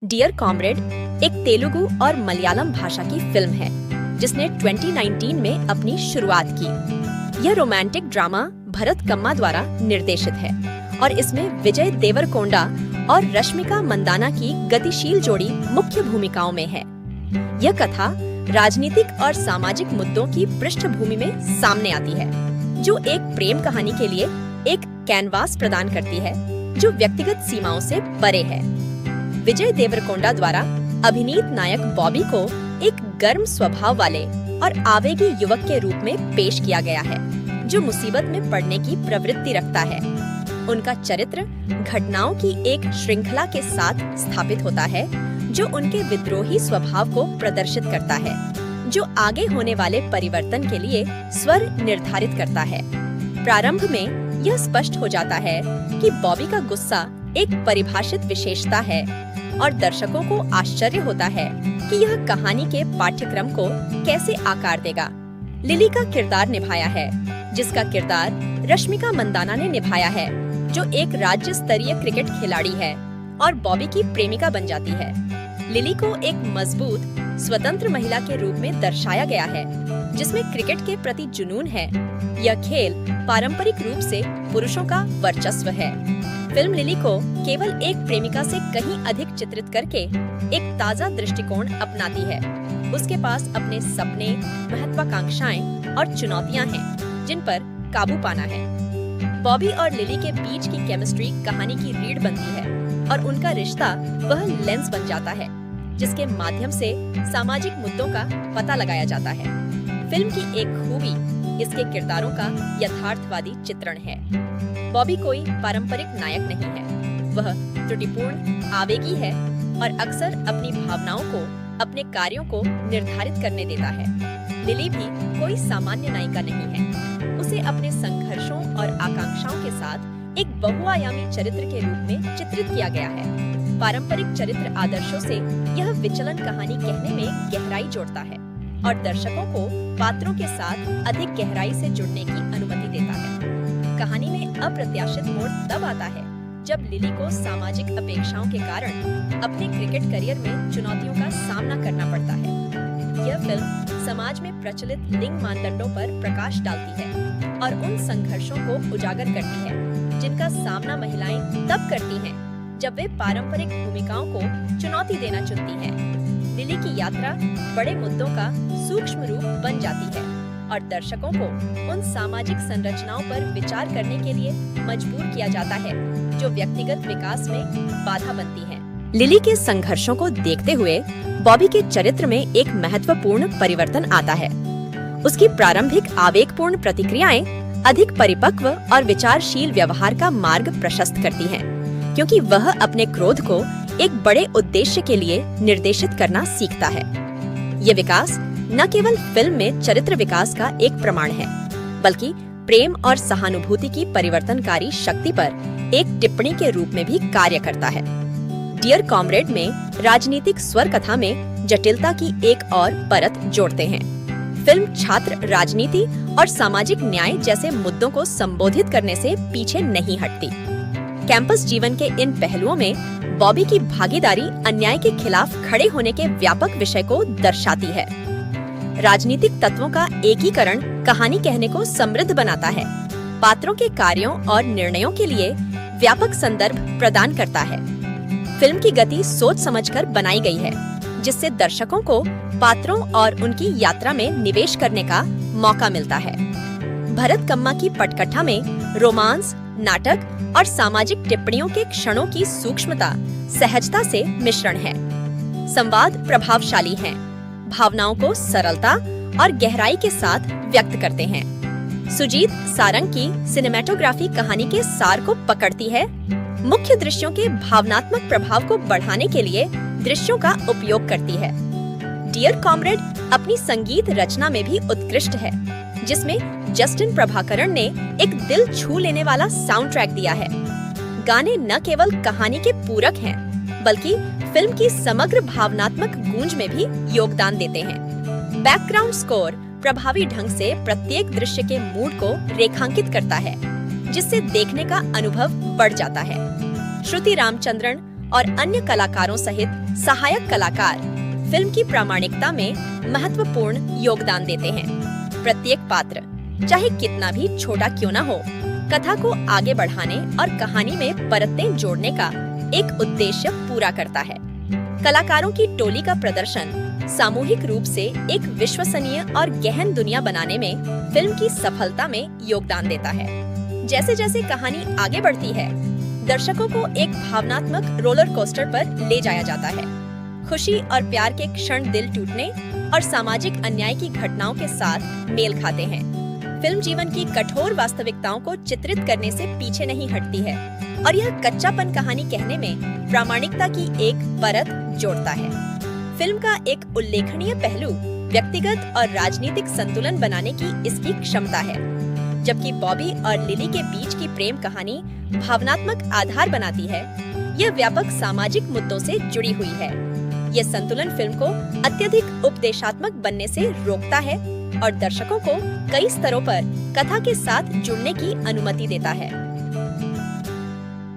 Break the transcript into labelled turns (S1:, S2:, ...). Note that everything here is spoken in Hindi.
S1: डियर कॉमरेड एक तेलुगु और मलयालम भाषा की फिल्म है जिसने 2019 में अपनी शुरुआत की। यह रोमांटिक ड्रामा भरत कम्मा द्वारा निर्देशित है और इसमें विजय देवरकोंडा और रश्मिका मंदाना की गतिशील जोड़ी मुख्य भूमिकाओं में है। यह कथा राजनीतिक और सामाजिक मुद्दों की पृष्ठभूमि में सामने आती है, जो एक प्रेम कहानी के लिए एक कैनवास प्रदान करती है जो व्यक्तिगत सीमाओं से परे है। विजय देवरकोंडा द्वारा अभिनीत नायक बॉबी को एक गर्म स्वभाव वाले और आवेगी युवक के रूप में पेश किया गया है, जो मुसीबत में पड़ने की प्रवृत्ति रखता है। उनका चरित्र घटनाओं की एक श्रृंखला के साथ स्थापित होता है, जो उनके विद्रोही स्वभाव को प्रदर्शित करता है, जो आगे होने वाले परिवर्तन के लिए स्वर निर्धारित करता है। प्रारंभ में यह स्पष्ट हो जाता है कि बॉबी का गुस्सा एक परिभाषित विशेषता है और दर्शकों को आश्चर्य होता है कि यह कहानी के पाठ्यक्रम को कैसे आकार देगा। लिली का किरदार निभाया है, जिसका किरदार रश्मिका मंदाना ने निभाया है, जो एक राज्य स्तरीय क्रिकेट खिलाड़ी है और बॉबी की प्रेमिका बन जाती है। लिली को एक मजबूत, स्वतंत्र महिला के रूप में दर्शाया गया है, जिसमें क्रिकेट के प्रति जुनून है। यह खेल पारंपरिक रूप से पुरुषों का वर्चस्व है। फिल्म लिली को केवल एक प्रेमिका से कहीं अधिक चित्रित करके एक ताजा दृष्टिकोण अपनाती है। उसके पास अपने सपने, महत्वाकांक्षाएं और चुनौतियां हैं, जिन पर काबू पाना है। बॉबी और लिली के बीच की केमिस्ट्री कहानी की रीढ़ बनती है और उनका रिश्ता वह लेंस बन जाता है, जिसके माध्यम से सामाजिक मुद्दों का पता लगाया जाता है। फिल्म की एक खूबी इसके किरदारों का यथार्थवादी चित्रण है। बॉबी कोई पारंपरिक नायक नहीं है, वह त्रुटिपूर्ण, आवेगी है और अक्सर अपनी भावनाओं को, अपने कार्यों को निर्धारित करने देता है। लिली भी कोई सामान्य नायिका नहीं है, उसे अपने संघर्षों और आकांक्षाओं के साथ एक बहुआयामी चरित्र के रूप में चित्रित किया गया है। पारंपरिक चरित्र आदर्शों से यह विचलन कहानी कहने में गहराई जोड़ता है और दर्शकों को पात्रों के साथ अधिक गहराई से जुड़ने की अनुमति देता है। कहानी में अप्रत्याशित मोड़ तब आता है जब लिली को सामाजिक अपेक्षाओं के कारण अपने क्रिकेट करियर में चुनौतियों का सामना करना पड़ता है। यह फिल्म समाज में प्रचलित लिंग मानदंडों पर प्रकाश डालती है और उन संघर्षों को उजागर करती है जिनका सामना महिलाएं तब करती हैं जब वे पारंपरिक भूमिकाओं को चुनौती देना चुनती हैं। लिली की यात्रा बड़े मुद्दों का सूक्ष्म रूप बन जाती है और दर्शकों को उन सामाजिक संरचनाओं पर विचार करने के लिए मजबूर किया जाता है जो व्यक्तिगत विकास में बाधा बनती हैं। लिली के संघर्षों को देखते हुए बॉबी के चरित्र में एक महत्वपूर्ण परिवर्तन आता है। उसकी प्रारंभिक आवेगपूर्ण प्रतिक्रियाएं अधिक परिपक्व और विचारशील व्यवहार का मार्ग प्रशस्त करती हैं, क्योंकि वह अपने क्रोध को एक बड़े उद्देश्य के लिए निर्देशित करना सीखता है। ये विकास न केवल फिल्म में चरित्र विकास का एक प्रमाण है, बल्कि प्रेम और सहानुभूति की परिवर्तनकारी शक्ति पर एक टिप्पणी के रूप में भी कार्य करता है। डियर कॉमरेड में राजनीतिक स्वर कथा में जटिलता की एक और परत जोड़ते हैं। फिल्म छात्र राजनीति और सामाजिक न्याय जैसे मुद्दों को संबोधित करने से पीछे नहीं हटती। कैंपस जीवन के इन पहलुओं में बॉबी की भागीदारी अन्याय के खिलाफ खड़े होने के व्यापक विषय को दर्शाती है। राजनीतिक तत्वों का एकीकरण कहानी कहने को समृद्ध बनाता है, पात्रों के कार्यों और निर्णयों के लिए व्यापक संदर्भ प्रदान करता है। फिल्म की गति सोच समझकर बनाई गई है, जिससे दर्शकों को पात्रों और उनकी यात्रा में निवेश करने का मौका मिलता है। भरत कम्मा की पटकथा में रोमांस, नाटक और सामाजिक टिप्पणियों के क्षणों की सूक्ष्मता, सहजता से मिश्रण है। संवाद प्रभावशाली हैं, भावनाओं को सरलता और गहराई के साथ व्यक्त करते हैं। सुजीत सारंग की सिनेमैटोग्राफी कहानी के सार को पकड़ती है, मुख्य दृश्यों के भावनात्मक प्रभाव को बढ़ाने के लिए दृश्यों का उपयोग करती है। डियर कॉमरेड अपनी संगीत रचना में भी उत्कृष्ट है, जिसमें जस्टिन प्रभाकरण ने एक दिल छू लेने वाला साउंड ट्रैक दिया है। गाने न केवल कहानी के पूरक हैं, बल्कि फिल्म की समग्र भावनात्मक गूंज में भी योगदान देते हैं। बैकग्राउंड स्कोर प्रभावी ढंग से प्रत्येक दृश्य के मूड को रेखांकित करता है, जिससे देखने का अनुभव बढ़ जाता है। श्रुति रामचंद्रन और अन्य कलाकारों सहित सहायक कलाकार फिल्म की प्रामाणिकता में महत्वपूर्ण योगदान देते हैं। प्रत्येक पात्र, चाहे कितना भी छोटा क्यों न हो, कथा को आगे बढ़ाने और कहानी में परतें जोड़ने का एक उद्देश्य पूरा करता है। कलाकारों की टोली का प्रदर्शन सामूहिक रूप से एक विश्वसनीय और गहन दुनिया बनाने में फिल्म की सफलता में योगदान देता है। जैसे जैसे कहानी आगे बढ़ती है, दर्शकों को एक भावनात्मक रोलर कोस्टर पर ले जाया जाता है। खुशी और प्यार के क्षण दिल टूटने और सामाजिक अन्याय की घटनाओं के साथ मेल खाते हैं। फिल्म जीवन की कठोर वास्तविकताओं को चित्रित करने से पीछे नहीं हटती है और यह कच्चापन कहानी कहने में प्रामाणिकता की एक परत जोड़ता है। फिल्म का एक उल्लेखनीय पहलू व्यक्तिगत और राजनीतिक संतुलन बनाने की इसकी क्षमता है। जबकि बॉबी और लिली के बीच की प्रेम कहानी भावनात्मक आधार बनाती है, यह व्यापक सामाजिक मुद्दों से जुड़ी हुई है। यह संतुलन फिल्म को अत्यधिक उपदेशात्मक बनने से रोकता है और दर्शकों को कई स्तरों पर कथा के साथ जुड़ने की अनुमति देता है।